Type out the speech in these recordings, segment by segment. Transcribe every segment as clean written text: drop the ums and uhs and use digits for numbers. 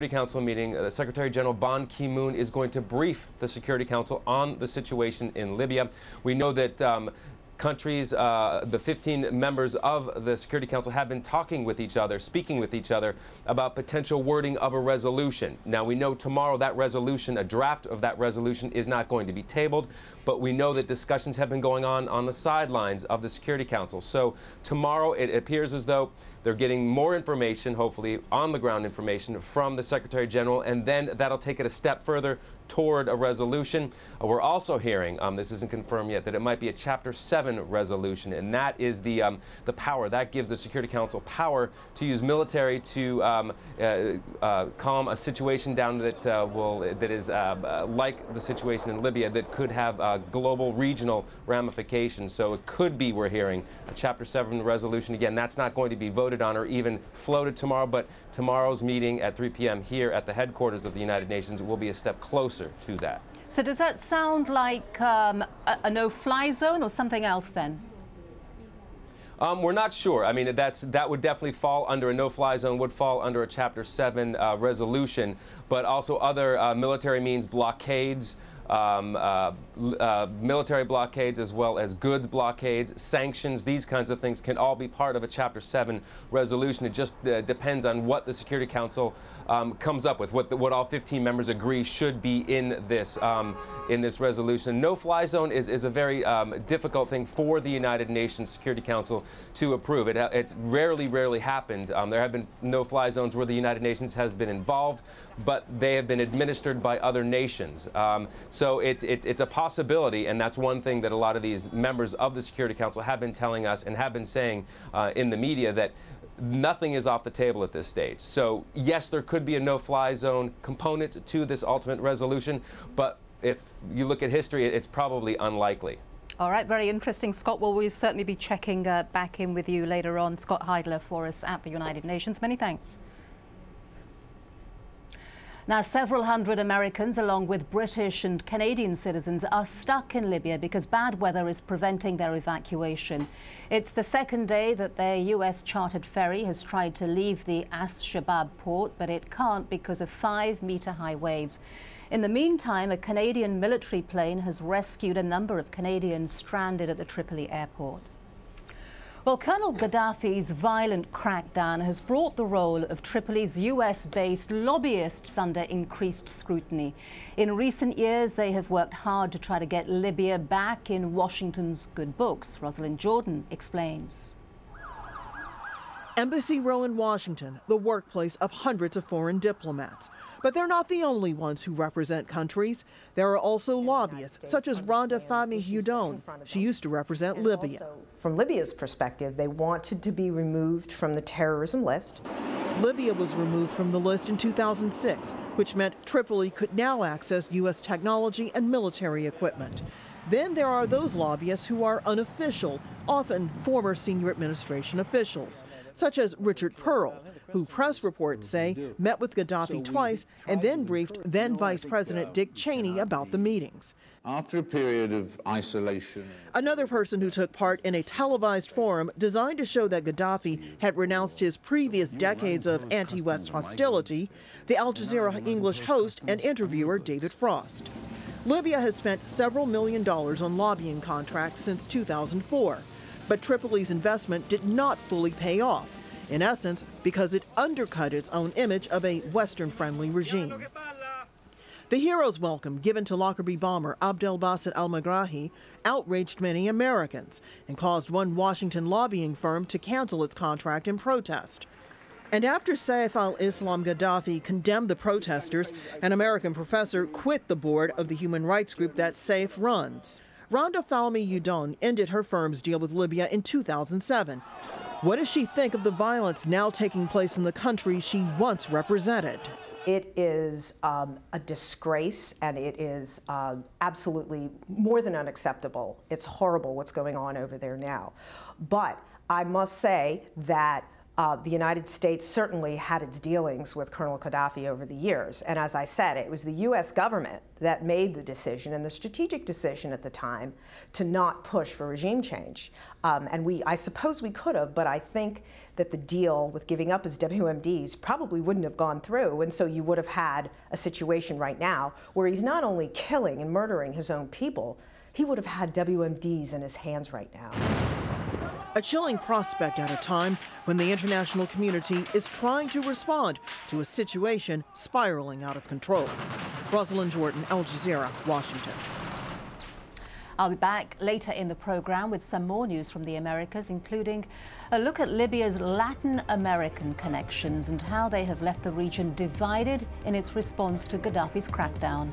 Council meeting, Secretary General Ban Ki-moon is going to brief the Security Council on the situation in Libya. We know that countries, the 15 members of the Security Council have been talking with each other, speaking with each other about potential wording of a resolution. Now, we know tomorrow that resolution, a draft of that resolution, is not going to be tabled, but we know that discussions have been going on the sidelines of the Security Council. So tomorrow it appears as though they're getting more information, hopefully on-the-ground information, from the Secretary General, and then that'll take it a step further toward a resolution. We're also hearing, this isn't confirmed yet, that it might be a Chapter 7 resolution, and that is the power. That gives the Security Council power to use military to calm a situation down that is like the situation in Libya that could have global, regional ramifications. So it could be, we're hearing, a Chapter 7 resolution. Again, that's not going to be voted on or even floated tomorrow, but tomorrow's meeting at 3 p.m. here at the headquarters of the United Nations will be a step closer to that. So does that sound like a no-fly zone or something else then? We're not sure. I mean, that would definitely fall under a no-fly zone, would fall under a Chapter 7 resolution, but also other military means, blockades, military blockades as well as goods blockades, sanctions, these kinds of things can all be part of a Chapter 7 resolution. It just depends on what the Security Council comes up with, what all 15 members agree should be in this resolution. No-fly zone is a very difficult thing for the United Nations Security Council to approve. It's rarely happened. There have been no-fly zones where the United Nations has been involved, but they have been administered by other nations. So it's a possibility, and that's one thing that a lot of these members of the Security Council have been telling us and have been saying in the media, that nothing is off the table at this stage. So yes, there could be a no-fly zone component to this ultimate resolution, but if you look at history, it's probably unlikely. All right, very interesting, Scott. Well, we'll certainly be checking back in with you later on. Scott Heidler for us at the United Nations. Many thanks. Now, several hundred Americans, along with British and Canadian citizens, are stuck in Libya because bad weather is preventing their evacuation. It's the second day that their US-chartered ferry has tried to leave the As-Shabaab port, but it can't because of 5-meter-high waves. In the meantime, a Canadian military plane has rescued a number of Canadians stranded at the Tripoli airport. Well, Colonel Gaddafi's violent crackdown has brought the role of Tripoli's US-based lobbyists under increased scrutiny. In recent years, they have worked hard to try to get Libya back in Washington's good books. Rosalind Jordan explains. Embassy Row in Washington, the workplace of hundreds of foreign diplomats. But they're not the only ones who represent countries. There are also lobbyists, such as Rhonda Fahmy Udon. She used to represent Libya. From Libya's perspective, they wanted to be removed from the terrorism list. Libya was removed from the list in 2006, which meant Tripoli could now access U.S. technology and military equipment. Then there are those lobbyists who are unofficial, often former senior administration officials, such as Richard Pearl, who press reports say met with Gaddafi twice and then briefed then Vice President Dick Cheney about the meetings. After a period of isolation. Another person who took part in a televised forum designed to show that Gaddafi had renounced his previous decades of anti-West hostility, the AlJazeera English host and interviewer David Frost. Libya has spent several $1 million on lobbying contracts since 2004, but Tripoli's investment did not fully pay off, in essence because it undercut its own image of a Western-friendly regime. The hero's welcome given to Lockerbie bomber Abdel Basset al-Megrahi outraged many Americans and caused one Washington lobbying firm to cancel its contract in protest. And after Saif al-Islam Gaddafi condemned the protesters, an American professor quit the board of the human rights group that Saif runs. Rhonda Fahmy Udon ended her firm's deal with Libya in 2007. What does she think of the violence now taking place in the country she once represented? It is a disgrace, and it is absolutely more than unacceptable. It's horrible what's going on over there now. But I must say that The United States certainly had its dealings with Colonel Gaddafi over the years. And as I said, it was the U.S. government that made the decision, and the strategic decision at the time, to not push for regime change. And I suppose we could have, but I think that the deal with giving up his WMDs probably wouldn't have gone through. And so you would have had a situation right now where he's not only killing and murdering his own people, he would have had WMDs in his hands right now. A chilling prospect at a time when the international community is trying to respond to a situation spiraling out of control. Rosalind Jordan, Al Jazeera, Washington. I'll be back later in the program with some more news from the Americas, including a look at Libya's Latin American connections and how they have left the region divided in its response to Gaddafi's crackdown.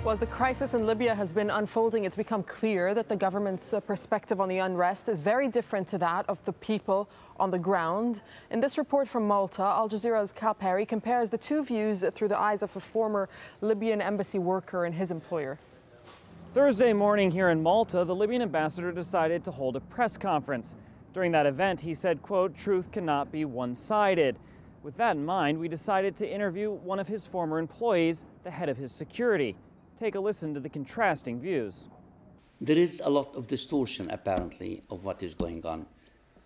Well, as the crisis in Libya has been unfolding, it's become clear that the government's perspective on the unrest is very different to that of the people on the ground. In this report from Malta, Al Jazeera's Cal Perry compares the two views through the eyes of a former Libyan embassy worker and his employer. Thursday morning here in Malta, the Libyan ambassador decided to hold a press conference. During that event, he said, quote, "Truth cannot be one-sided." With that in mind, we decided to interview one of his former employees, the head of his security. Take a listen to the contrasting views. There is a lot of distortion, apparently, of what is going on.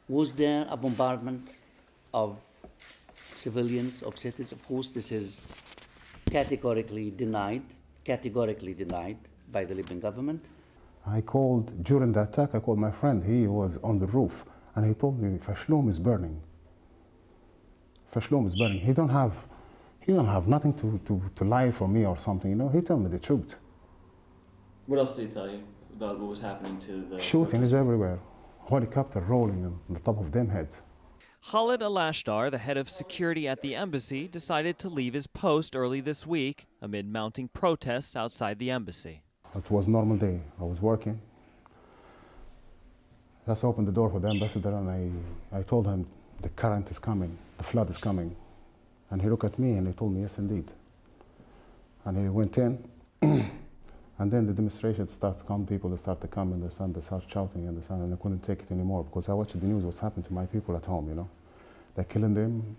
Was there a bombardment of civilians, of cities? Of course, this is categorically denied by the Libyan government. During the attack, I called my friend. He was on the roof, and he told me, Fashloom is burning. Fashloom is burning. He don't have nothing to lie for me or something, you know. He told me the truth. What else did he tell you about what was happening to the... Shooting is everywhere. Helicopter rolling on the top of them heads. Khalid Al-Ashtar, the head of security at the embassy, decided to leave his post early this week amid mounting protests outside the embassy. It was a normal day. I was working. Just opened the door for the ambassador, and I told him the current is coming, the flood is coming. And he looked at me and he told me, yes, indeed. And he went in, and then the demonstration started to come, people started to come, and they started shouting, and I couldn't take it anymore, because I watched the news, what's happened to my people at home, you know. They're killing them.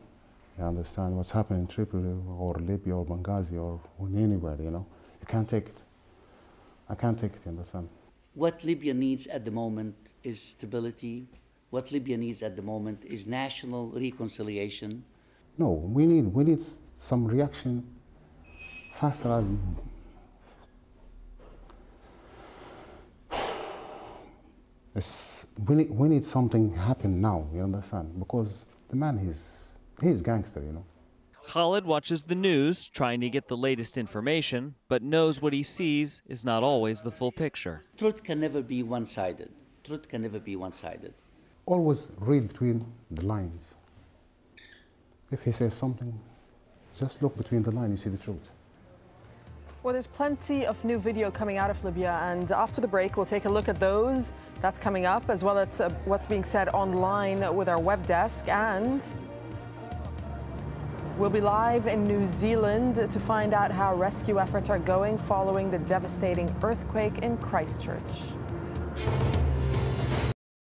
I understand what's happening in Tripoli or Libya or Benghazi or anywhere, you know. You can't take it. I can't take it, you understand. What Libya needs at the moment is stability. What Libya needs at the moment is national reconciliation. No, we need some reaction faster. We need something happen now, you understand? Because the man, he's gangster, you know. Khalid watches the news, trying to get the latest information, but knows what he sees is not always the full picture. Truth can never be one-sided. Truth can never be one-sided. Always read between the lines. If he says something, just look between the lines, you see the truth. Well, there's plenty of new video coming out of Libya, and after the break, we'll take a look at those. That's coming up, as well as what's being said online with our web desk, and we'll be live in New Zealand to find out how rescue efforts are going following the devastating earthquake in Christchurch.